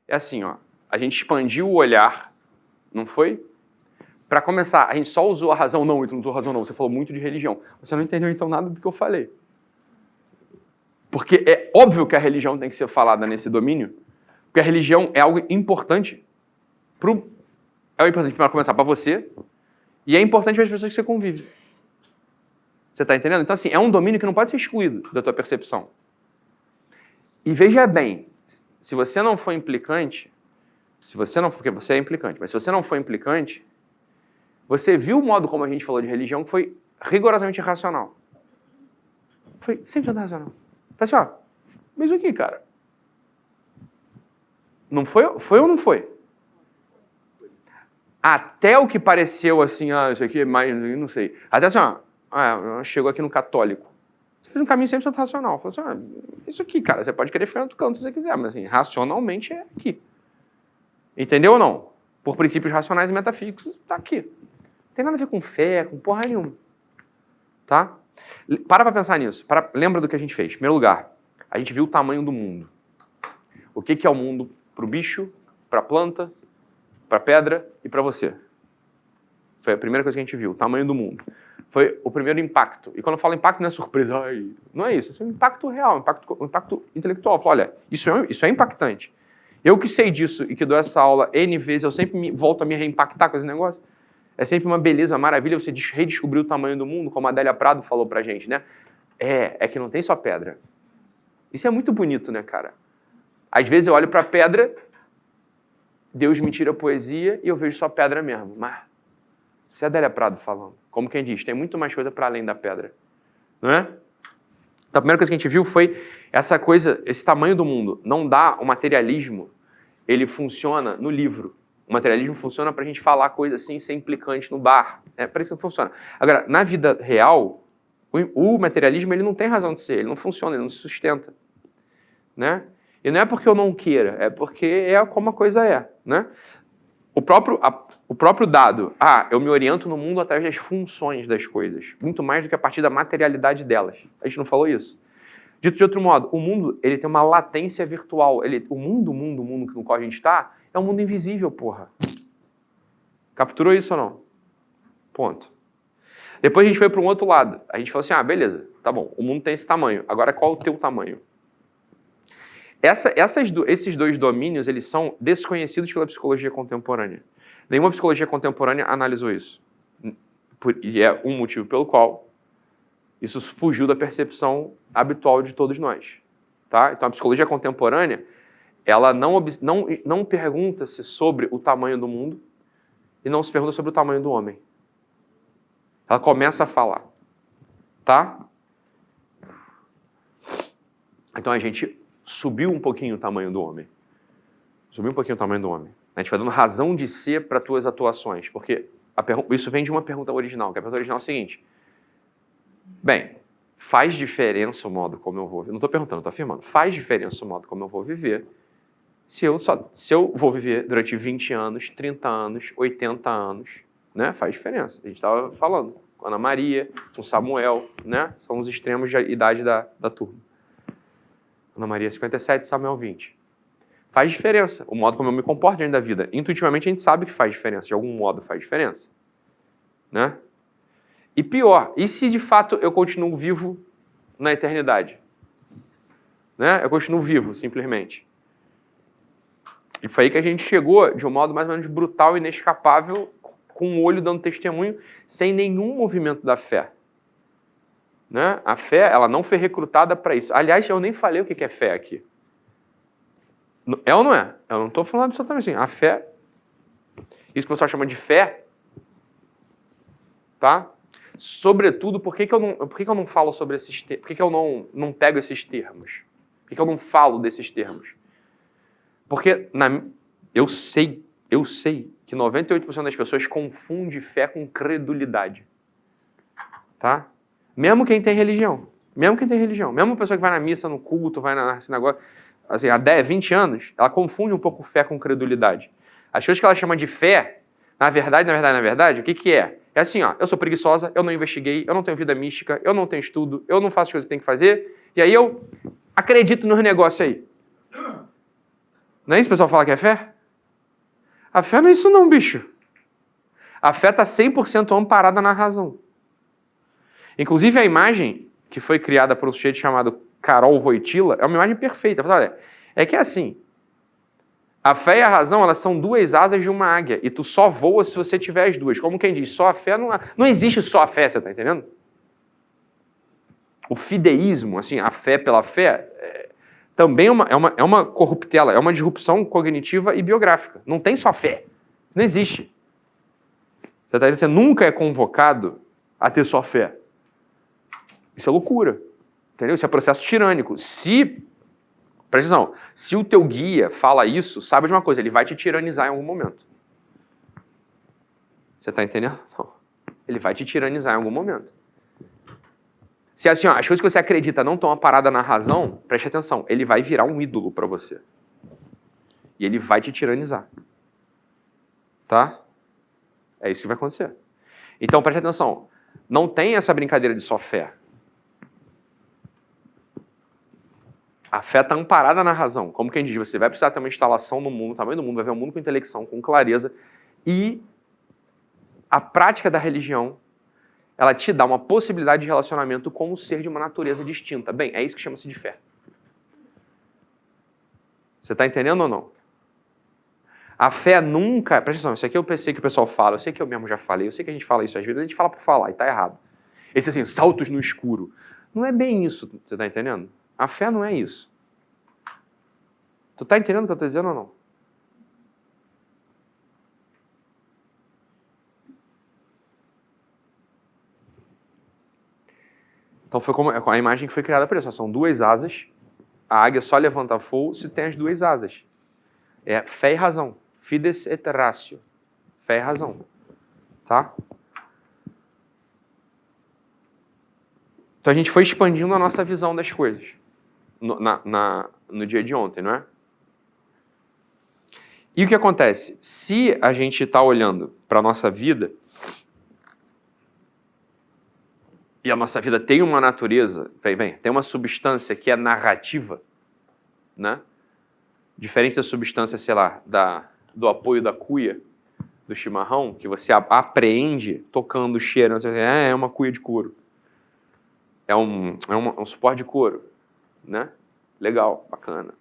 É assim, ó, a gente expandiu o olhar, não foi? Para começar, a gente só usou a razão não, então não usou a razão não, você falou muito de religião. Você não entendeu então nada do que eu falei. Porque é óbvio que a religião tem que ser falada nesse domínio, porque a religião é algo importante é importante para começar para você e é importante para as pessoas que você convive. Você está entendendo? Então, assim, é um domínio que não pode ser excluído da tua percepção. E veja bem, se você não for implicante, porque você é implicante, mas se você não for implicante, você viu o modo como a gente falou de religião que foi rigorosamente irracional. Foi 100% racional. Falei assim, ó, mas o que, cara? Não foi? Foi ou não foi? Até o que pareceu assim, isso aqui é mais, não sei. Até assim, chegou aqui no católico. Você fez um caminho 100% racional. Falou assim, isso aqui, cara, você pode querer ficar no outro canto se você quiser, mas assim, racionalmente é aqui. Entendeu ou não? Por princípios racionais e metafísicos, tá aqui. Não tem nada a ver com fé, com porra nenhuma. Tá? Para pensar nisso. Lembra do que a gente fez. Em primeiro lugar, a gente viu o tamanho do mundo. O que é o mundo para o bicho, para a planta, para a pedra e para você. Foi a primeira coisa que a gente viu, o tamanho do mundo. Foi o primeiro impacto. E quando eu falo impacto, não é surpresa. Não é isso. Isso é um impacto real, um impacto intelectual. Eu falo, olha, isso é impactante. Eu que sei disso e que dou essa aula N vezes, eu sempre volto a me reimpactar com esse negócio. É sempre uma beleza, uma maravilha você redescobrir o tamanho do mundo, como a Adélia Prado falou pra gente, né? É que não tem só pedra. Isso é muito bonito, né, cara? Às vezes eu olho pra pedra, Deus me tira a poesia e eu vejo só pedra mesmo. Mas isso é a Adélia Prado falando. Como quem diz, tem muito mais coisa para além da pedra. Não é? Então a primeira coisa que a gente viu foi essa coisa, esse tamanho do mundo. Não dá o materialismo, ele funciona no livro. O materialismo funciona para a gente falar coisa assim, ser implicante no bar. É para isso que funciona. Agora, na vida real, o materialismo ele não tem razão de ser, ele não funciona, ele não se sustenta. Né? E não é porque eu não queira, é porque é como a coisa é. Né? O próprio dado, eu me oriento no mundo através das funções das coisas, muito mais do que a partir da materialidade delas. A gente não falou isso? Dito de outro modo, o mundo ele tem uma latência virtual. O mundo no qual a gente está é um mundo invisível, porra. Capturou isso ou não? Ponto. Depois a gente foi para um outro lado. A gente falou assim, beleza, tá bom, o mundo tem esse tamanho. Agora qual é o teu tamanho? Esses dois domínios, eles são desconhecidos pela psicologia contemporânea. Nenhuma psicologia contemporânea analisou isso. E é um motivo pelo qual isso fugiu da percepção habitual de todos nós. Tá? Então a psicologia contemporânea, ela não pergunta-se sobre o tamanho do mundo e não se pergunta sobre o tamanho do homem. Ela começa a falar. Tá? Então a gente subiu um pouquinho o tamanho do homem. A gente vai dando razão de ser para tuas atuações, porque isso vem de uma pergunta original, que a pergunta original é o seguinte. Bem, faz diferença o modo como eu vou viver? Não estou perguntando, estou afirmando. Faz diferença o modo como eu vou viver se eu vou viver durante 20 anos, 30 anos, 80 anos, né? Faz diferença. A gente estava falando com a Ana Maria, com o Samuel, né? São os extremos de idade da turma. Ana Maria 57, Samuel 20. Faz diferença o modo como eu me comporto diante da vida. Intuitivamente a gente sabe que faz diferença, de algum modo faz diferença. Né? E pior, e se de fato eu continuo vivo na eternidade? Né? Eu continuo vivo, simplesmente. E foi aí que a gente chegou de um modo mais ou menos brutal e inescapável, com o olho dando testemunho, sem nenhum movimento da fé. Né? A fé, ela não foi recrutada para isso. Aliás, eu nem falei o que é fé aqui. É ou não é? Eu não estou falando absolutamente assim. A fé, isso que o pessoal chama de fé, tá? Sobretudo, por que eu não falo sobre esses termos? Por que eu não pego esses termos? Por que eu não falo desses termos? Porque eu sei que 98% das pessoas confunde fé com credulidade. Tá? Mesmo quem tem religião. Mesmo a pessoa que vai na missa, no culto, vai na sinagoga, assim, há 10, 20 anos, ela confunde um pouco fé com credulidade. As coisas que ela chama de fé, na verdade, o que é? É assim, eu sou preguiçosa, eu não investiguei, eu não tenho vida mística, eu não tenho estudo, eu não faço as coisas que tenho que fazer, e aí eu acredito nos negócios aí. Não é isso que o pessoal fala que é fé? A fé não é isso não, bicho. A fé está 100% amparada na razão. Inclusive a imagem que foi criada por um sujeito chamado Karol Wojtyla é uma imagem perfeita. Olha, é que é assim, a fé e a razão, elas são duas asas de uma águia, e tu só voa se você tiver as duas. Como quem diz, só a fé não existe só a fé, você está entendendo? O fideísmo, assim, a fé pela fé, também é uma corruptela, é uma disrupção cognitiva e biográfica. Não tem só fé. Não existe. Você está dizendo, você nunca é convocado a ter só fé. Isso é loucura. Entendeu? Isso é processo tirânico. Presta atenção, se o teu guia fala isso, saiba de uma coisa, ele vai te tiranizar em algum momento. Você está entendendo? Não. Ele vai te tiranizar em algum momento. Se assim, as coisas que você acredita não estão amparadas na razão, preste atenção, ele vai virar um ídolo para você. E ele vai te tiranizar. Tá? É isso que vai acontecer. Então, preste atenção, não tem essa brincadeira de só fé. A fé está amparada na razão. Como quem diz, você vai precisar ter uma instalação no mundo, no tamanho do mundo, vai ver o mundo com intelecção, com clareza. E a prática da religião, ela te dá uma possibilidade de relacionamento com um ser de uma natureza distinta. Bem, é isso que chama-se de fé. Você está entendendo ou não? A fé nunca... Presta atenção, isso aqui eu sei que o pessoal fala, eu sei que eu mesmo já falei, eu sei que a gente fala isso às vezes, a gente fala por falar, e está errado. Esse assim, saltos no escuro. Não é bem isso, você está entendendo? A fé não é isso. Tu está entendendo o que eu estou dizendo ou não? Então foi como a imagem que foi criada por isso. São duas asas. A águia só levanta voo se tem as duas asas. É fé e razão. Fides et ratio. Fé e razão. Tá? Então a gente foi expandindo a nossa visão das coisas. No dia de ontem, não é? E o que acontece? Se a gente está olhando para a nossa vida, e a nossa vida tem uma natureza, tem uma substância que é narrativa, né? Diferente da substância, sei lá, do apoio da cuia, do chimarrão, que você apreende tocando, cheirando, é uma cuia de couro. É um suporte de couro, né? Legal, bacana.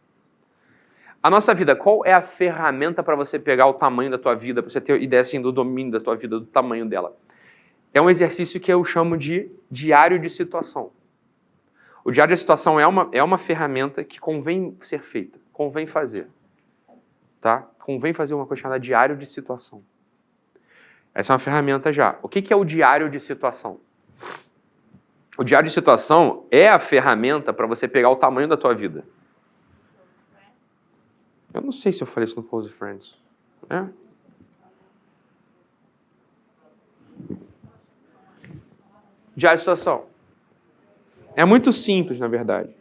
A nossa vida, qual é a ferramenta para você pegar o tamanho da tua vida, para você ter ideia assim, do domínio da tua vida, do tamanho dela? É um exercício que eu chamo de diário de situação. O diário de situação é uma ferramenta que convém ser feita, convém fazer. Tá? Convém fazer uma coisa chamada diário de situação. Essa é uma ferramenta já. O que é o diário de situação? O diário de situação é a ferramenta para você pegar o tamanho da tua vida. Eu não sei se eu falei isso no Close Friends. É? Diário de situação. É muito simples, na verdade.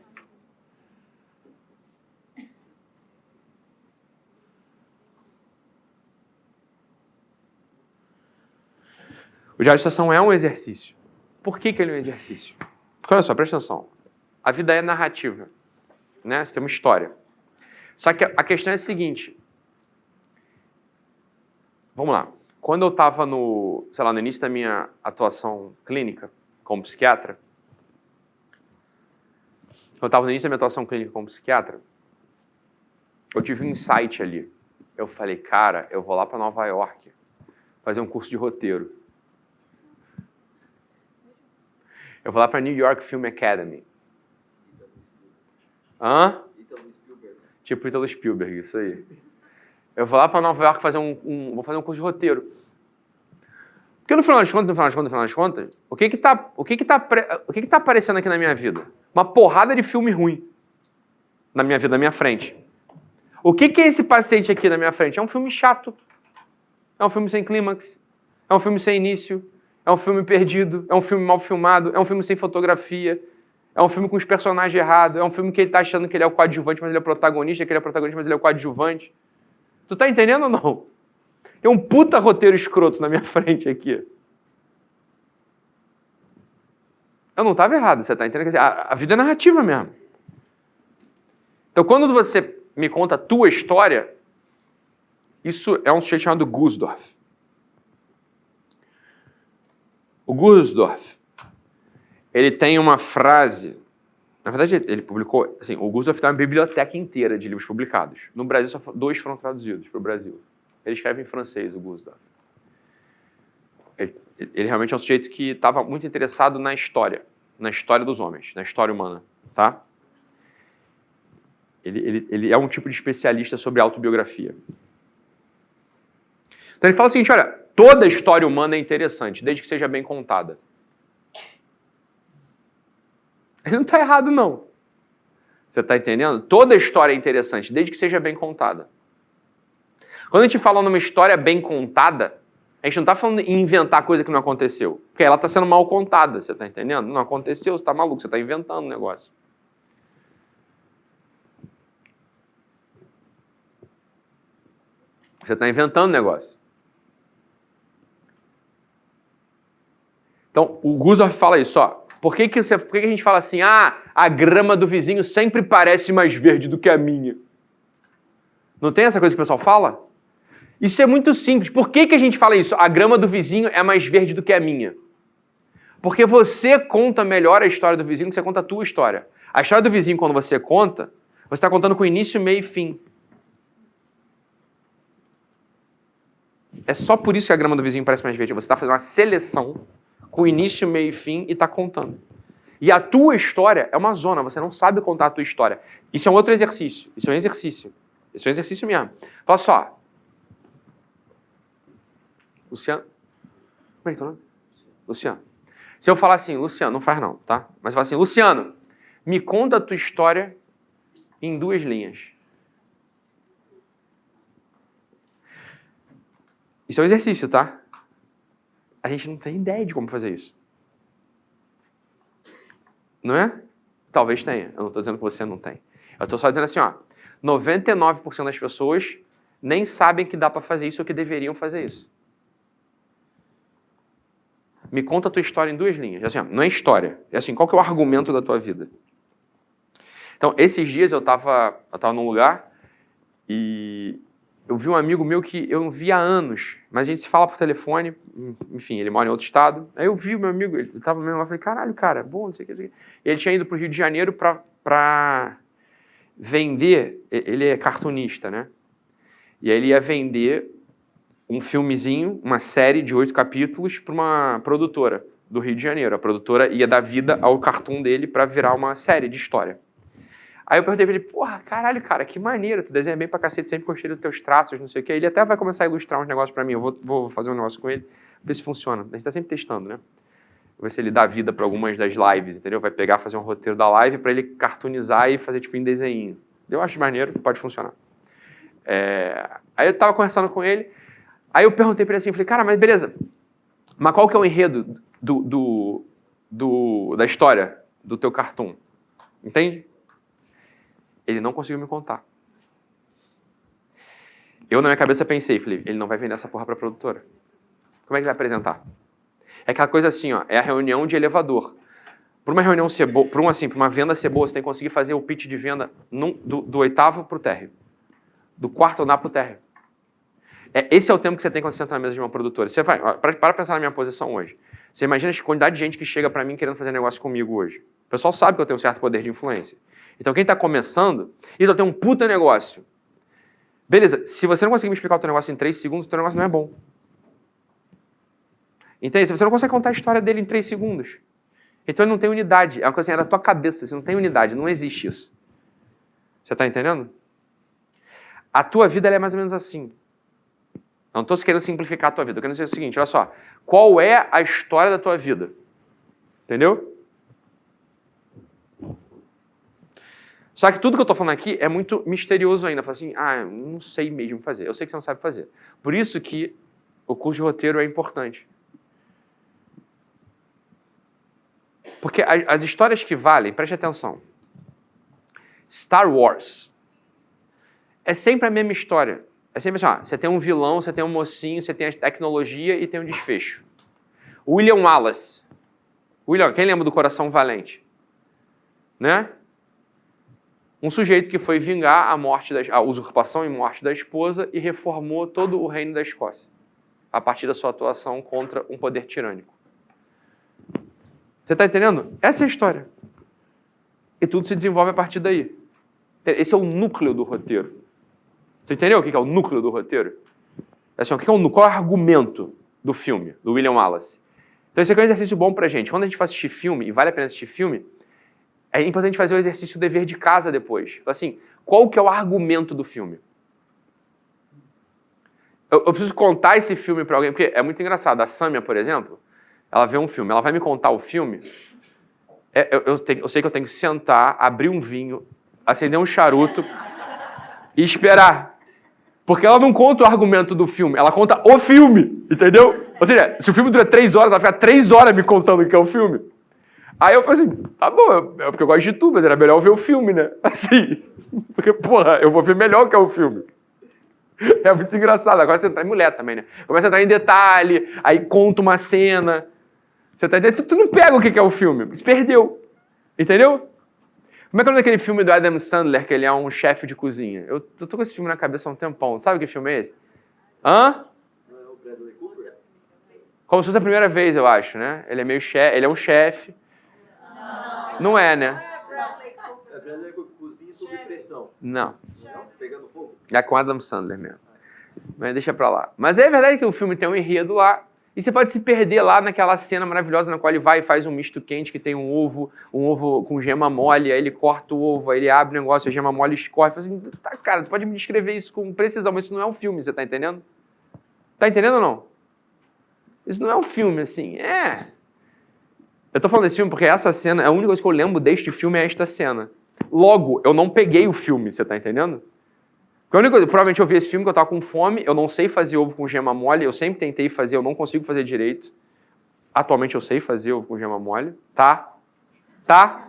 O diário de situação é um exercício. Por que ele é um exercício? Porque, olha só, presta atenção. A vida é narrativa. Né? Você tem uma história. Só que a questão é a seguinte. Vamos lá. Quando eu estava no início da minha atuação clínica como psiquiatra, eu tive um insight ali. Eu falei, cara, eu vou lá para Nova York fazer um curso de roteiro. Eu vou lá para New York Film Academy. Hã? Tipo Ítalo Spielberg, isso aí. Eu vou lá para Nova York vou fazer um curso de roteiro. Porque no final das contas, o que tá aparecendo aqui na minha vida? Uma porrada de filme ruim na minha vida, na minha frente. O que é esse paciente aqui na minha frente? É um filme chato. É um filme sem clímax. É um filme sem início. É um filme perdido. É um filme mal filmado. É um filme sem fotografia. É um filme com os personagens errados. É um filme que ele tá achando que ele é o coadjuvante, mas ele é o protagonista. Que ele é o protagonista, mas ele é o coadjuvante. Tu tá entendendo ou não? Tem um puta roteiro escroto na minha frente aqui. Eu não estava errado, você tá entendendo? A vida é narrativa mesmo. Então, quando você me conta a tua história, isso é um sujeito chamado Gusdorf. O Gusdorf, ele tem uma frase, na verdade ele publicou, assim, o Gusdorf tem uma biblioteca inteira de livros publicados. No Brasil, só 2 foram traduzidos para o Brasil. Ele escreve em francês, o Gusdorf. Ele realmente é um sujeito que estava muito interessado na história dos homens, na história humana, tá? Ele é um tipo de especialista sobre autobiografia. Então ele fala o seguinte, olha, toda história humana é interessante, desde que seja bem contada. Ele não está errado, não. Você está entendendo? Toda história é interessante, desde que seja bem contada. Quando a gente fala numa história bem contada, a gente não está falando em inventar coisa que não aconteceu. Porque ela está sendo mal contada, você está entendendo? Não aconteceu, você está maluco, você está inventando um negócio. Você está inventando um negócio. Então, o Gusdorf fala isso, ó. Por que a gente fala assim, a grama do vizinho sempre parece mais verde do que a minha? Não tem essa coisa que o pessoal fala? Isso é muito simples. Por que a gente fala isso? A grama do vizinho é mais verde do que a minha. Porque você conta melhor a história do vizinho do que você conta a tua história. A história do vizinho, quando você conta, você está contando com início, meio e fim. É só por isso que a grama do vizinho parece mais verde. Você está fazendo uma seleção com início, meio e fim e está contando. E a tua história é uma zona, você não sabe contar a tua história. Isso é um outro exercício. Isso é um exercício. Isso é um exercício mesmo. Fala só. Luciano. Como é que é teu nome? Luciano. Se eu falar assim, Luciano, não faz não, tá? Mas fala assim, Luciano, me conta a tua história em 2 linhas. Isso é um exercício, tá? A gente não tem ideia de como fazer isso. Não é? Talvez tenha. Eu não estou dizendo que você não tem. Eu estou só dizendo assim, ó, 99% das pessoas nem sabem que dá para fazer isso ou que deveriam fazer isso. Me conta a tua história em 2 linhas. Assim, ó, não é história. É assim, qual que é o argumento da tua vida? Então, esses dias eu tava num lugar e eu vi um amigo meu que eu não via há anos, mas a gente se fala por telefone, enfim, ele mora em outro estado. Aí eu vi o meu amigo, ele estava mesmo lá, falei, caralho, cara, bom, não sei o que. E ele tinha ido para o Rio de Janeiro para vender, ele é cartunista, né? E aí ele ia vender um filmezinho, uma série de 8 capítulos para uma produtora do Rio de Janeiro. A produtora ia dar vida ao cartoon dele para virar uma série de história. Aí eu perguntei pra ele, porra, caralho, cara, que maneiro, tu desenha bem pra cacete, sempre gostei dos teus traços, não sei o quê. Ele até vai começar a ilustrar uns negócios pra mim, eu vou fazer um negócio com ele, ver se funciona. A gente tá sempre testando, né? Ver se ele dá vida pra algumas das lives, entendeu? Vai pegar, fazer um roteiro da live pra ele cartoonizar e fazer tipo em desenho. Eu acho maneiro, pode funcionar. Aí eu tava conversando com ele, aí eu perguntei pra ele assim, falei, cara, mas beleza, mas qual que é o enredo da história do teu cartoon? Entende? Ele não conseguiu me contar. Eu, na minha cabeça, pensei, falei, ele não vai vender essa porra pra produtora. Como é que vai apresentar? É aquela coisa assim, ó, é a reunião de elevador. Para uma reunião ser boa, para uma venda ser boa, você tem que conseguir fazer o pitch de venda do 8º pro térreo. Do 4º andar pro térreo. Esse é o tempo que você tem quando você senta na mesa de uma produtora. Você vai, para pensar na minha posição hoje. Você imagina a quantidade de gente que chega para mim querendo fazer negócio comigo hoje. O pessoal sabe que eu tenho um certo poder de influência. Então, quem está começando, então tem um puta negócio. Beleza, se você não conseguir me explicar o teu negócio em 3 segundos, o teu negócio não é bom. Entende? Se você não consegue contar a história dele em 3 segundos, então ele não tem unidade. É uma coisa assim, é da tua cabeça, você não tem unidade, não existe isso. Você está entendendo? A tua vida ela é mais ou menos assim. Não estou querendo simplificar a tua vida, eu quero dizer o seguinte, olha só, qual é a história da tua vida? Entendeu? Só que tudo que eu estou falando aqui é muito misterioso ainda. Eu falo assim, eu não sei mesmo fazer. Eu sei que você não sabe fazer. Por isso que o curso de roteiro é importante. Porque as histórias que valem, preste atenção. Star Wars é sempre a mesma história. É sempre assim, você tem um vilão, você tem um mocinho, você tem a tecnologia e tem um desfecho. William Wallace. Quem lembra do Coração Valente? Né? Um sujeito que foi vingar a usurpação e morte da esposa e reformou todo o reino da Escócia, a partir da sua atuação contra um poder tirânico. Você está entendendo? Essa é a história. E tudo se desenvolve a partir daí. Esse é o núcleo do roteiro. Você entendeu o que é o núcleo do roteiro? Assim, qual é o argumento do filme, do William Wallace? Então esse aqui é um exercício bom pra gente. Quando a gente for assistir filme, e vale a pena assistir filme, é importante fazer o exercício dever de casa depois. Assim, qual que é o argumento do filme? Eu preciso contar esse filme pra alguém, porque é muito engraçado. A Sâmia, por exemplo, ela vê um filme, ela vai me contar o filme, eu sei que eu tenho que sentar, abrir um vinho, acender um charuto e esperar. Porque ela não conta o argumento do filme, ela conta o filme, entendeu? Ou seja, se o filme dura 3 horas, ela fica 3 horas me contando o que é o filme. Aí eu falei assim, tá bom, porque eu gosto de tudo, mas era melhor eu ver o filme, né? Assim, porque, porra, eu vou ver melhor o que é o filme. É muito engraçado, agora você entra em mulher também, né? Começa a entrar em detalhe, aí conta uma cena. Você tá entendendo? Tu não pega o que é o filme, você perdeu, entendeu? Como é que é o nome daquele filme do Adam Sandler, que ele é um chefe de cozinha? Eu tô com esse filme na cabeça há um tempão. Sabe que filme é esse? Hã? Não é o Bradley Cooper? Como se fosse a primeira vez, eu acho, né? Ele é meio chefe, ele é um chefe. Não é, né? É Bradley Cooper, cozinha sob pressão. Não. Não? Pegando fogo? É com Adam Sandler mesmo. Mas deixa pra lá. Mas é verdade que o filme tem um enredo lá. E você pode se perder lá naquela cena maravilhosa na qual ele vai e faz um misto quente que tem um ovo com gema mole, aí ele corta o ovo, aí ele abre o negócio, a gema mole escorre. Fala assim, tá, cara, tu pode me descrever isso com precisão, mas isso não é um filme, você tá entendendo? Tá entendendo ou não? Isso não é um filme, assim, é. Eu tô falando desse filme porque essa cena, a única coisa que eu lembro deste filme é esta cena. Logo, eu não peguei o filme, você tá entendendo? Porque a única coisa, provavelmente eu vi esse filme que eu tava com fome, eu não sei fazer ovo com gema mole, eu sempre tentei fazer, eu não consigo fazer direito. Atualmente eu sei fazer ovo com gema mole, tá? Tá?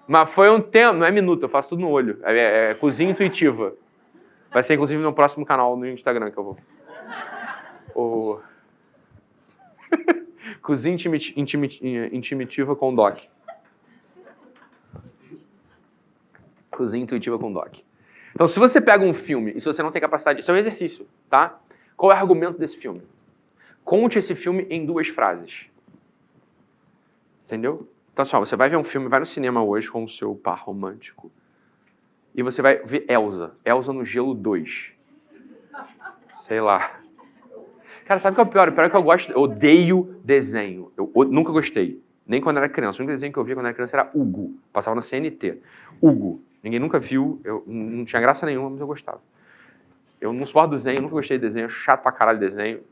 Mas foi um tempo, não é minuto, eu faço tudo no olho. É cozinha intuitiva. Vai ser inclusive no próximo canal no Instagram que eu vou. Cozinha intuitiva com Doc. Cozinha intuitiva com Doc. Então, se você pega um filme e se você não tem capacidade... Isso é um exercício, tá? Qual é o argumento desse filme? Conte esse filme em 2 frases. Entendeu? Então, assim, ó, você vai ver um filme, vai no cinema hoje com o seu par romântico e você vai ver Elsa. Elsa no Gelo 2. Sei lá. Cara, sabe o que é o pior? O pior é que eu gosto... Eu odeio desenho. Eu nunca gostei. Nem quando era criança. O único desenho que eu via quando era criança era Hugo. Passava na CNT. Hugo. Ninguém nunca viu, não tinha graça nenhuma, mas eu gostava. Eu não suporto desenho, nunca gostei de desenho, chato pra caralho desenho.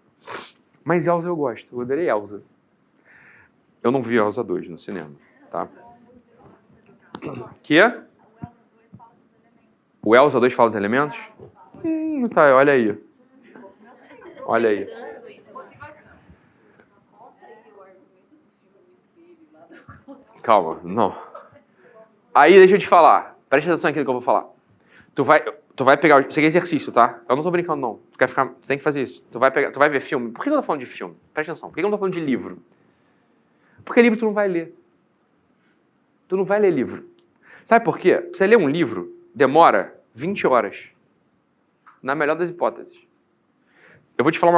Mas Elsa eu gosto, eu adorei Elsa. Eu não vi Elsa 2 no cinema, tá? Que é? O Elsa 2 fala dos elementos? Tá, olha aí. Olha aí. Calma, não. Aí deixa eu te falar. Presta atenção aqui no que eu vou falar. Tu vai pegar... Isso aqui é exercício, tá? Eu não tô brincando, não. Tu tem que fazer isso. Tu vai ver filme. Por que eu tô falando de filme? Presta atenção. Por que eu não tô falando de livro? Porque livro tu não vai ler. Tu não vai ler livro. Sabe por quê? Pra você ler um livro, demora 20 horas. Na melhor das hipóteses. Eu vou te falar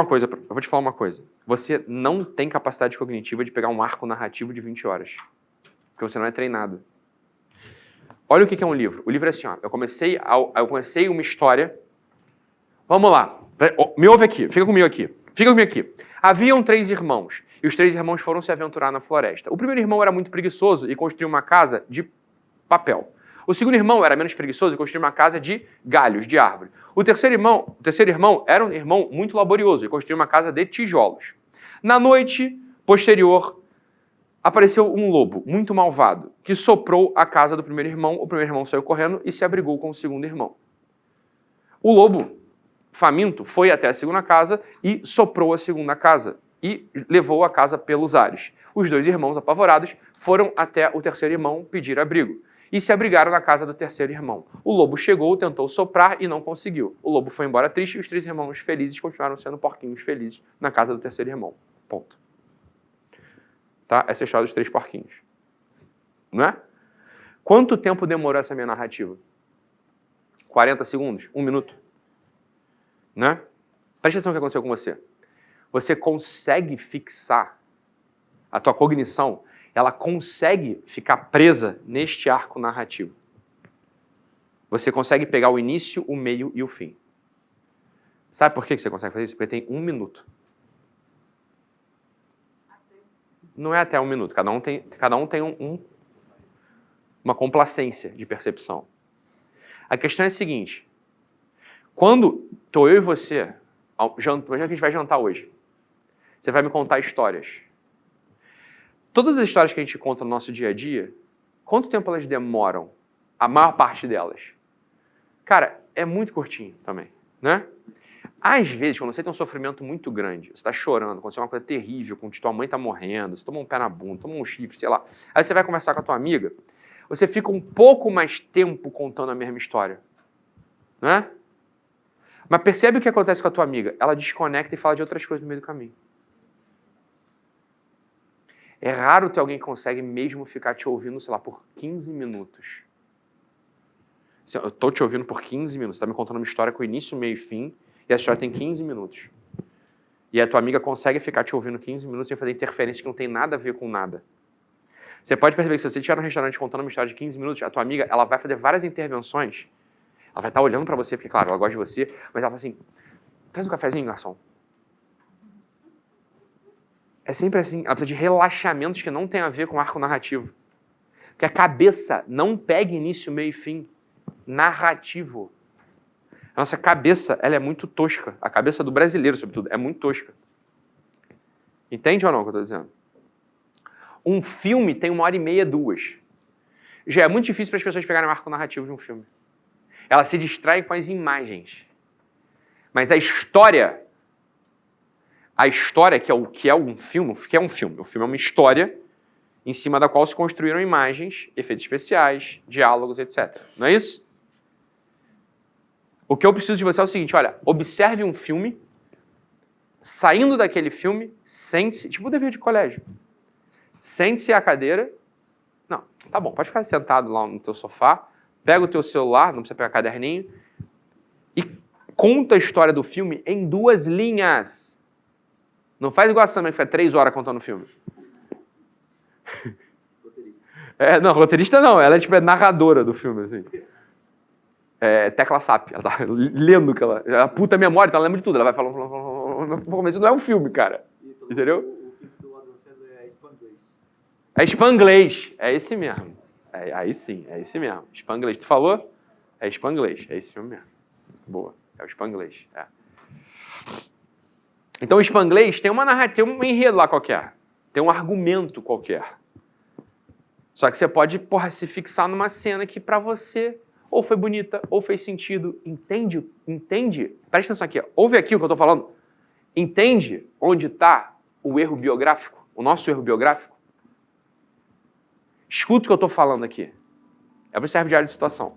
uma coisa. Você não tem capacidade cognitiva de pegar um arco narrativo de 20 horas. Porque você não é treinado. Olha o que é um livro. O livro é assim, ó. Eu comecei uma história. Vamos lá. Me ouve aqui. Fica comigo aqui. Haviam 3 irmãos. E os 3 irmãos foram se aventurar na floresta. O primeiro irmão era muito preguiçoso e construiu uma casa de papel. O segundo irmão era menos preguiçoso e construiu uma casa de galhos, de árvore. O terceiro irmão era um irmão muito laborioso e construiu uma casa de tijolos. Na noite posterior, apareceu um lobo muito malvado que soprou a casa do primeiro irmão. O primeiro irmão saiu correndo e se abrigou com o segundo irmão. O lobo, faminto, foi até a segunda casa e soprou a segunda casa e levou a casa pelos ares. Os 2 irmãos, apavorados, foram até o terceiro irmão pedir abrigo e se abrigaram na casa do terceiro irmão. O lobo chegou, tentou soprar e não conseguiu. O lobo foi embora triste e os 3 irmãos felizes continuaram sendo porquinhos felizes na casa do terceiro irmão. Ponto. Tá? Essa é a história dos 3 porquinhos. Não é? Quanto tempo demorou essa minha narrativa? 40 segundos? 1 minuto? Né? Presta atenção no que aconteceu com você. Você consegue fixar a tua cognição, ela consegue ficar presa neste arco narrativo. Você consegue pegar o início, o meio e o fim. Sabe por que você consegue fazer isso? Porque tem 1 minuto. Não é até 1 minuto. Cada um tem uma complacência de percepção. A questão é a seguinte. Quando estou eu e você, imagina que a gente vai jantar hoje. Você vai me contar histórias. Todas as histórias que a gente conta no nosso dia a dia, quanto tempo elas demoram? A maior parte delas. Cara, é muito curtinho também, né? Às vezes, quando você tem um sofrimento muito grande, você está chorando, aconteceu uma coisa terrível, quando tua mãe está morrendo, você tomou um pé na bunda, tomou um chifre, sei lá. Aí você vai conversar com a tua amiga, você fica um pouco mais tempo contando a mesma história, né? Mas percebe o que acontece com a tua amiga? Ela desconecta e fala de outras coisas no meio do caminho. É raro ter alguém que consegue mesmo ficar te ouvindo, sei lá, por 15 minutos. Assim, eu estou te ouvindo por 15 minutos, você está me contando uma história com início, meio e fim, e a história tem 15 minutos. E a tua amiga consegue ficar te ouvindo 15 minutos sem fazer interferência que não tem nada a ver com nada. Você pode perceber que se você estiver no restaurante contando uma história de 15 minutos, a tua amiga ela vai fazer várias intervenções. Ela vai estar olhando para você, porque, claro, ela gosta de você, mas ela fala assim, traz um cafezinho, garçom. É sempre assim, ela precisa de relaxamentos que não tem a ver com o arco narrativo. Porque a cabeça não pega início, meio e fim. Narrativo. A nossa cabeça, ela é muito tosca. A cabeça do brasileiro, sobretudo, é muito tosca. Entende ou não o que eu estou dizendo? Um filme tem 1h30, 2. Já é muito difícil para as pessoas pegarem o arco narrativo de um filme. Elas se distraem com as imagens. Mas a história que é um filme, o filme é uma história em cima da qual se construíram imagens, efeitos especiais, diálogos, etc. Não é isso? O que eu preciso de você é o seguinte, olha, observe um filme, saindo daquele filme, sente-se, tipo o dever de colégio, sente-se à cadeira, não, tá bom, pode ficar sentado lá no teu sofá, pega o teu celular, não precisa pegar caderninho, e conta a história do filme em 2 linhas. Não faz igual a Sam, que fica 3 horas contando o filme. Roteirista. Não, roteirista não, ela é narradora do filme, assim. Tecla SAP, ela tá lendo que ela puta memória, então ela lembra de tudo, ela vai falando, mas isso não é um filme, cara. Entendeu? O filme do Adam Sandler é Spanglish. É Spanglish, é esse mesmo. Aí sim, é esse mesmo. Spanglish, tu falou? É Spanglish, é esse filme mesmo. Boa, é o Spanglish. Então o Spanglish tem uma narrativa, tem um enredo lá qualquer, tem um argumento qualquer. Só que você pode, se fixar numa cena que pra você ou foi bonita, ou fez sentido. Entende? Presta atenção aqui. Ouve aqui o que eu estou falando. Entende onde está o erro biográfico? O nosso erro biográfico? Escuta o que eu estou falando aqui. É para o serve diário de situação.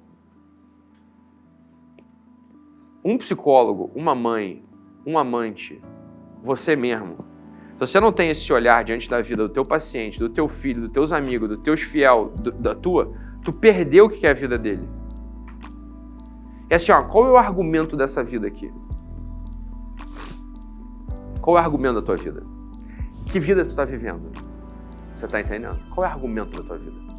Um psicólogo, uma mãe, um amante, você mesmo. Se você não tem esse olhar diante da vida do teu paciente, do teu filho, dos teus amigos, dos teus fiel, da tua, tu perdeu o que é a vida dele. É assim, qual é o argumento dessa vida aqui? Qual é o argumento da tua vida? Que vida tu está vivendo? Você está entendendo? Qual é o argumento da tua vida?